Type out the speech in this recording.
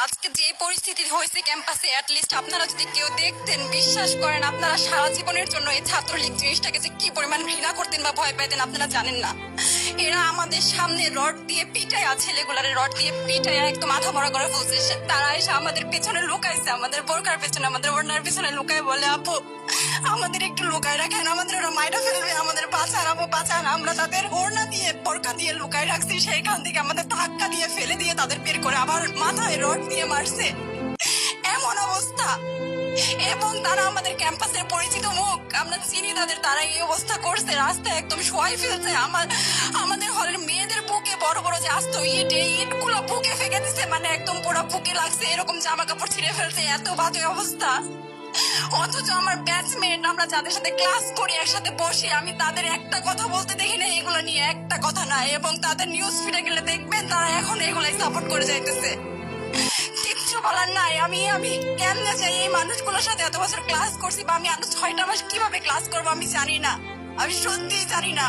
আজকে যে পরিস্থিতি হয়েছে ক্যাম্পাসে, অ্যাটলিস্ট আপনারা যদি কেউ দেখতেন, বিশ্বাস করেন আপনারা সারা জীবনের জন্য এই ছাত্রলীগ জিনিসটাকে যে কি পরিমাণ ঘৃণা করতেন বা ভয় পাইতেন আপনারা জানেন না। এরা আমাদের সামনে রড দিয়ে পিটায়া, ছেলেগুলারে রড দিয়ে পিটায়া একদম মাথা মরা করে ফেলছে। তারা এসে আমাদের পেছনে লুকাইছে, আমাদের বোরকার পেছনে, আমাদের ওড়নার পেছনে লুকায় বলে, আপু আমাদের একটু লুকায় রাখেন, আমাদের ওরা মাইরা ফেলবে, আমাদের বাঁচান আপু বাঁচান। আমরা তাদের ওড়না দিয়ে বোরকা দিয়ে লুকায় রাখছি, সেইখান থেকে আমাদের ধাক্কা দিয়ে ফেলে দিয়ে তাদের বের করে আবার মাথায় রড দিয়ে মারছে। এমন অবস্থা। এবং তারা আমাদের ক্যাম্পাসের পরিচিত মুখ, আমরা চিনি তাদের। তারা এই অবস্থা করছে, রাস্তায় একদম শোয়াই ফেলছে। আমাদের হলের মেয়েদের বুকে বড় বড় যে আসতো ইট গুলো বুকে ফেঁকে দিচ্ছে, মানে একদম পুরো বুকে লাগছে, এরকম জামা কাপড় ছিঁড়ে ফেলছে। এত বাজে অবস্থা। অথচ আমার ব্যাচমেট, আমরা যাদের সাথে ক্লাস করি, একসাথে বসি, আমি তাদের একটা কথা বলতে দেখি না এগুলো নিয়ে, একটা কথা না। এবং তাদের নিউজ ফিডে গেলে দেখবেন তারা এখন এগুলাই সাপোর্ট করে যাইতেছে। কিচ্ছু বলার নাই। আমি কেমনে চাই এই মানুষগুলোর সাথে এত বছর ক্লাস করছি, বা আমি আরো 6টা মাস কিভাবে ক্লাস করবো আমি জানি না, আমি সত্যিই জানি না।